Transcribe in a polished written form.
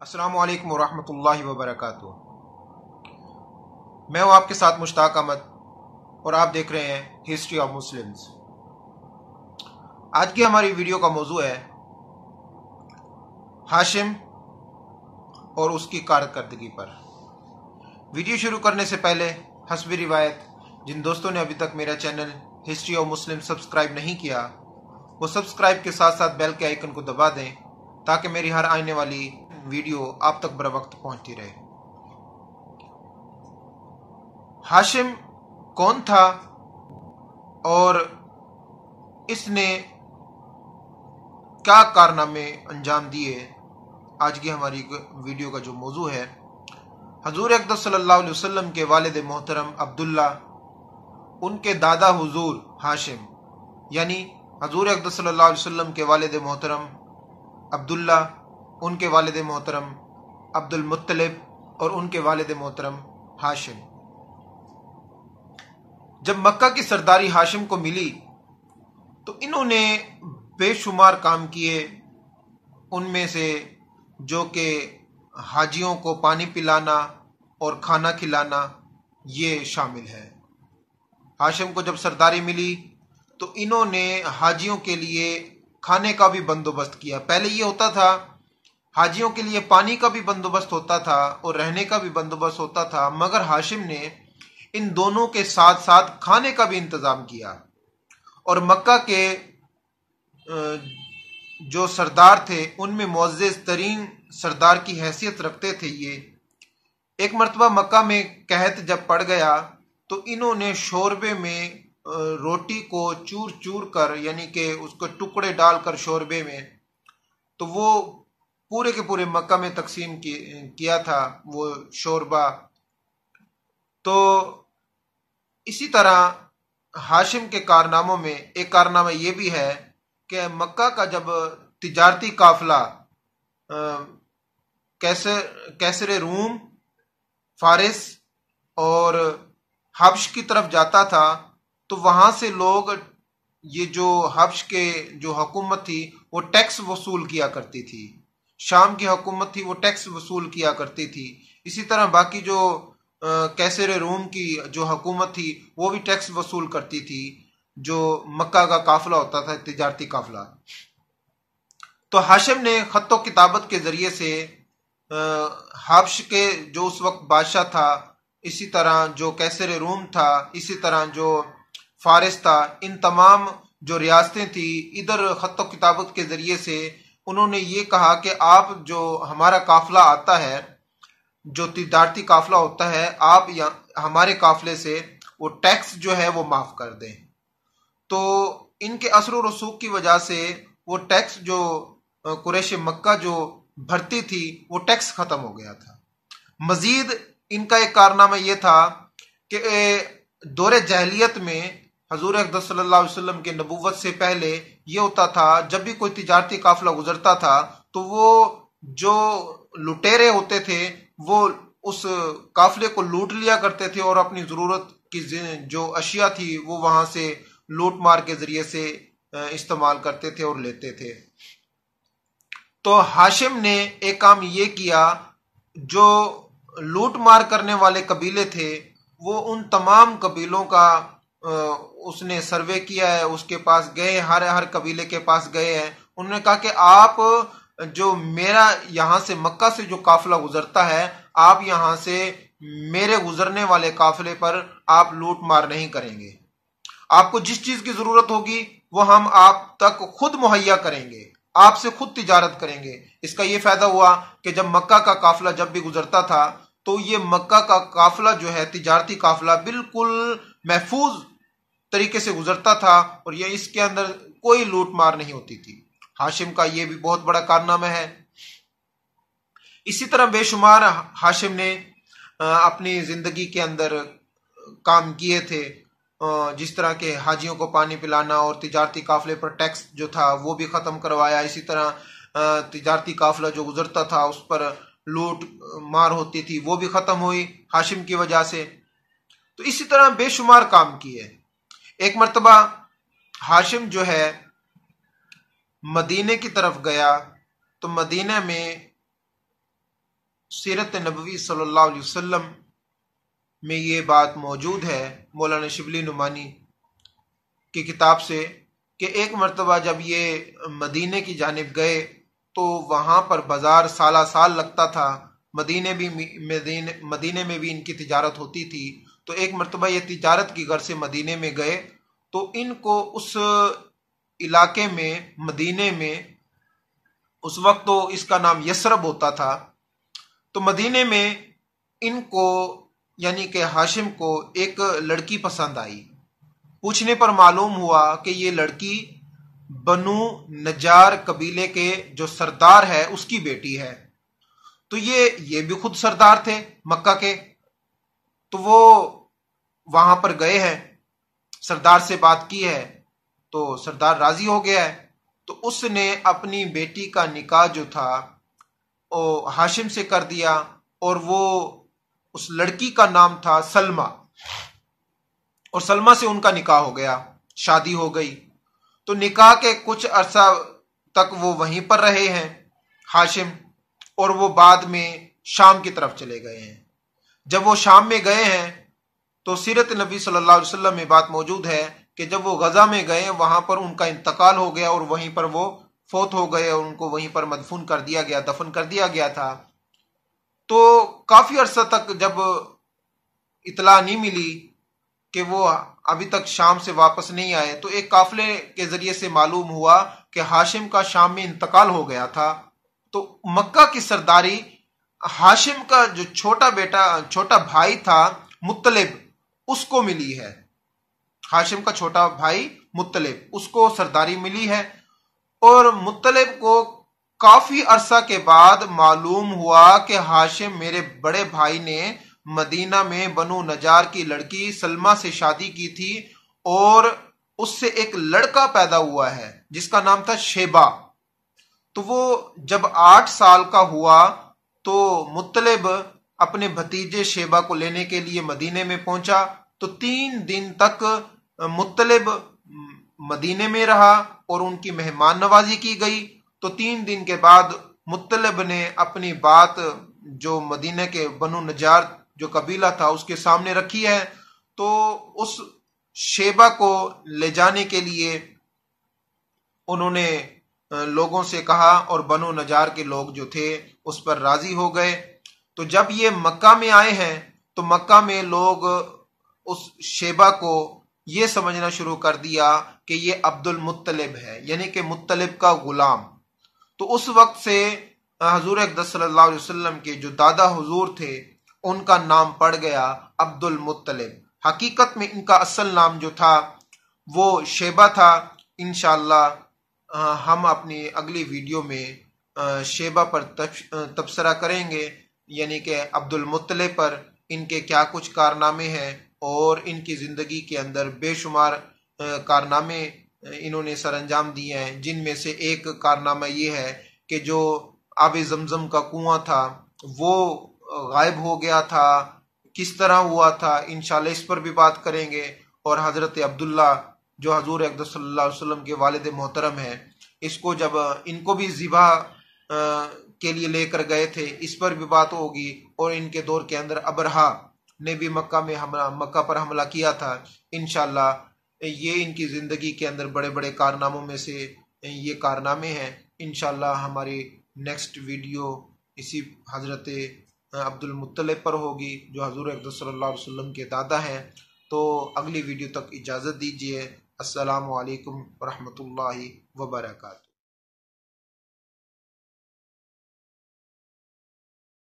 السلام علیکم ورحمۃ اللہ وبرکاتہ۔ میں ہوں آپ کے ساتھ مشتاق احمد اور آپ دیکھ رہے ہیں ہسٹری آف مسلمز۔ آج کی ہماری ویڈیو کا موضوع ہے ہاشم اور اس کی کارکردگی پر۔ ویڈیو شروع کرنے سے پہلے حسب روایت جن دوستوں نے ابھی تک میرا channel history of Muslim subscribe نہیں کیا وہ سبسکرائب کے ساتھ ساتھ بیل کے آئیکن کو دبا دیں تاکہ میری ہر آنے والی ویڈیو آپ تک بر وقت پہنچتی رہے۔ ہاشم کون تھا اور اس نے کیا کارنامے انجام دیے، آج کی ہماری ویڈیو کا جو موضوع ہے۔ حضور اقدس صلی اللہ علیہ وسلم کے والد محترم عبداللہ، ان کے دادا حضور ہاشم، یعنی حضور اقدس صلی اللہ علیہ وسلم کے والد محترم عبداللہ، ان کے والد محترم عبد المطلب اور ان کے والد محترم ہاشم۔ جب مکہ کی سرداری ہاشم کو ملی تو انہوں نے بے شمار کام کیے، ان میں سے جو کہ حاجیوں کو پانی پلانا اور کھانا کھلانا یہ شامل ہے۔ ہاشم کو جب سرداری ملی تو انہوں نے حاجیوں کے لیے کھانے کا بھی بندوبست کیا۔ پہلے یہ ہوتا تھا حاجیوں کے لیے پانی کا بھی بندوبست ہوتا تھا اور رہنے کا بھی بندوبست ہوتا تھا، مگر ہاشم نے ان دونوں کے ساتھ ساتھ کھانے کا بھی انتظام کیا۔ اور مکہ کے جو سردار تھے ان میں معزز ترین سردار کی حیثیت رکھتے تھے یہ۔ ایک مرتبہ مکہ میں قحط جب پڑ گیا تو انہوں نے شوربے میں روٹی کو چور چور کر، یعنی کہ اس کو ٹکڑے ڈال کر شوربے میں، تو وہ پورے کے پورے مکہ میں تقسیم کیا تھا وہ شوربہ۔ تو اسی طرح ہاشم کے کارناموں میں ایک کارنامہ یہ بھی ہے کہ مکہ کا جب تجارتی قافلہ کیسر روم، فارس اور حبش کی طرف جاتا تھا تو وہاں سے لوگ، یہ جو حبش کے جو حکومت تھی وہ ٹیکس وصول کیا کرتی تھی، شام کی حکومت تھی وہ ٹیکس وصول کیا کرتی تھی۔ اسی طرح باقی جو کیسر روم کی جو حکومت تھی وہ بھی ٹیکس وصول کرتی تھی جو مکہ کا قافلہ ہوتا تھا، تجارتی قافلہ۔ تو ہاشم نے خط و کتابت کے ذریعے سے حبش کے جو اس وقت بادشاہ تھا، اسی طرح جو کیسر روم تھا، اسی طرح جو فارس تھا، ان تمام جو ریاستیں تھی، ادھر خط و کتابت کے ذریعے سے انہوں نے یہ کہا کہ آپ جو ہمارا قافلہ آتا ہے، جو تجارتی قافلہ ہوتا ہے، آپ ہمارے قافلے سے وہ ٹیکس جو ہے وہ معاف کر دیں۔ تو ان کے اثر و رسوخ کی وجہ سے وہ ٹیکس جو قریش مکہ جو بھرتی تھی وہ ٹیکس ختم ہو گیا تھا۔ مزید ان کا ایک کارنامہ یہ تھا کہ دور جاہلیت میں حضور اقدس صلی اللہ علیہ وسلم کے نبوت سے پہلے یہ ہوتا تھا، جب بھی کوئی تجارتی قافلہ گزرتا تھا تو وہ جو لٹیرے ہوتے تھے وہ اس قافلے کو لوٹ لیا کرتے تھے اور اپنی ضرورت کی جو اشیاء تھی وہ وہاں سے لوٹ مار کے ذریعے سے استعمال کرتے تھے اور لیتے تھے۔ تو ہاشم نے ایک کام یہ کیا، جو لوٹ مار کرنے والے قبیلے تھے وہ ان تمام قبیلوں کا اس نے سروے کیا ہے، اس کے پاس گئے، ہر قبیلے کے پاس گئے ہیں۔ انہوں نے کہا کہ آپ جو میرا یہاں سے مکہ سے جو قافلہ گزرتا ہے، آپ یہاں سے میرے گزرنے والے قافلے پر آپ لوٹ مار نہیں کریں گے، آپ کو جس چیز کی ضرورت ہوگی وہ ہم آپ تک خود مہیا کریں گے، آپ سے خود تجارت کریں گے۔ اس کا یہ فائدہ ہوا کہ جب مکہ کا قافلہ جب بھی گزرتا تھا تو یہ مکہ کا قافلہ جو ہے تجارتی قافلہ بالکل محفوظ طریقے سے گزرتا تھا اور یہ اس کے اندر کوئی لوٹ مار نہیں ہوتی تھی۔ ہاشم کا یہ بھی بہت بڑا کارنامہ ہے۔ اسی طرح بے شمار ہاشم نے اپنی زندگی کے اندر کام کیے تھے، جس طرح کہ حاجیوں کو پانی پلانا اور تجارتی قافلے پر ٹیکس جو تھا وہ بھی ختم کروایا۔ اسی طرح تجارتی قافلہ جو گزرتا تھا اس پر لوٹ مار ہوتی تھی وہ بھی ختم ہوئی ہاشم کی وجہ سے۔ تو اسی طرح بے شمار کام کیے۔ ایک مرتبہ ہاشم جو ہے مدینے کی طرف گیا تو مدینہ میں سیرت نبوی صلی اللہ علیہ وسلم میں یہ بات موجود ہے مولانا شبلی نعمانی کی کتاب سے کہ ایک مرتبہ جب یہ مدینے کی جانب گئے تو وہاں پر بازار سالہ سال لگتا تھا، مدینے میں بھی ان کی تجارت ہوتی تھی۔ تو ایک مرتبہ یہ تجارت کی غرض سے مدینے میں گئے تو ان کو اس علاقے میں، مدینے میں، اس وقت تو اس کا نام یثرب ہوتا تھا، تو مدینے میں ان کو یعنی کہ ہاشم کو ایک لڑکی پسند آئی۔ پوچھنے پر معلوم ہوا کہ یہ لڑکی بنو نجار قبیلے کے جو سردار ہے اس کی بیٹی ہے۔ تو یہ بھی خود سردار تھے مکہ کے، تو وہ وہاں پر گئے ہیں، سردار سے بات کی ہے تو سردار راضی ہو گیا ہے، تو اس نے اپنی بیٹی کا نکاح جو تھا وہ ہاشم سے کر دیا، اور وہ اس لڑکی کا نام تھا سلمہ، اور سلمہ سے ان کا نکاح ہو گیا، شادی ہو گئی۔ تو نکاح کے کچھ عرصہ تک وہ وہیں پر رہے ہیں ہاشم، اور وہ بعد میں شام کی طرف چلے گئے ہیں۔ جب وہ شام میں گئے ہیں تو سیرت نبی صلی اللہ علیہ وسلم میں بات موجود ہے کہ جب وہ غزہ میں گئے وہاں پر ان کا انتقال ہو گیا، اور وہیں پر وہ فوت ہو گئے، اور ان کو وہیں پر مدفون کر دیا گیا، دفن کر دیا گیا تھا۔ تو کافی عرصہ تک جب اطلاع نہیں ملی کہ وہ ابھی تک شام سے واپس نہیں آئے، تو ایک قافلے کے ذریعے سے معلوم ہوا کہ ہاشم کا شام میں انتقال ہو گیا تھا۔ تو مکہ کی سرداری ہاشم کا جو چھوٹا بھائی تھا مطلب، اس کو ملی ہے۔ ہاشم کا چھوٹا بھائی مطلب، اس کو سرداری ملی ہے، اور مطلب کو کافی عرصہ کے بعد معلوم ہوا کہ ہاشم میرے بڑے بھائی نے مدینہ میں بنو نجار کی لڑکی سلمہ سے شادی کی تھی، اور اس سے ایک لڑکا پیدا ہوا ہے جس کا نام تھا شیبہ۔ تو وہ جب 8 سال کا ہوا تو مطلب اپنے بھتیجے شیبہ کو لینے کے لیے مدینے میں پہنچا، تو 3 دن تک مطلب مدینے میں رہا اور ان کی مہمان نوازی کی گئی۔ تو 3 دن کے بعد مطلب نے اپنی بات جو مدینہ کے بنو نجار جو قبیلہ تھا اس کے سامنے رکھی ہے، تو اس شیبہ کو لے جانے کے لیے انہوں نے لوگوں سے کہا، اور بنو نجار کے لوگ جو تھے اس پر راضی ہو گئے۔ تو جب یہ مکہ میں آئے ہیں تو مکہ میں لوگ اس شیبہ کو یہ سمجھنا شروع کر دیا کہ یہ عبد المطلب ہے، یعنی کہ مطلب کا غلام۔ تو اس وقت سے حضور اقدس صلی اللہ علیہ وسلم کے جو دادا حضور تھے ان کا نام پڑ گیا عبد المطلب۔ حقیقت میں ان کا اصل نام جو تھا وہ شیبہ تھا۔ انشاءاللہ ہم اپنی اگلی ویڈیو میں شیبہ پر تبصرہ کریں گے، یعنی کہ عبد المطلب پر، ان کے کیا کچھ کارنامے ہیں، اور ان کی زندگی کے اندر بے شمار کارنامے انہوں نے سر انجام دیے ہیں، جن میں سے ایک کارنامہ یہ ہے کہ جو آب زمزم کا کنواں تھا وہ غائب ہو گیا تھا، کس طرح ہوا تھا، انشاءاللہ اس پر بھی بات کریں گے۔ اور حضرت عبداللہ جو حضور اقدس صلی اللہ علیہ وسلم کے والد محترم ہیں، اس کو جب ان کو بھی ذبح کے لیے لے کر گئے تھے، اس پر بھی بات ہوگی۔ اور ان کے دور کے اندر ابرہا نے بھی مکہ پر حملہ کیا تھا۔ انشاءاللہ یہ ان کی زندگی کے اندر بڑے بڑے کارناموں میں سے یہ کارنامے ہیں۔ انشاءاللہ ہماری نیکسٹ ویڈیو اسی حضرت عبد المطلب پر ہوگی جو حضور اقدس صلی اللہ علیہ وسلم کے دادا ہیں۔ تو اگلی ویڈیو تک اجازت دیجیے۔ السلام علیکم ورحمۃ اللہ وبرکاتہ۔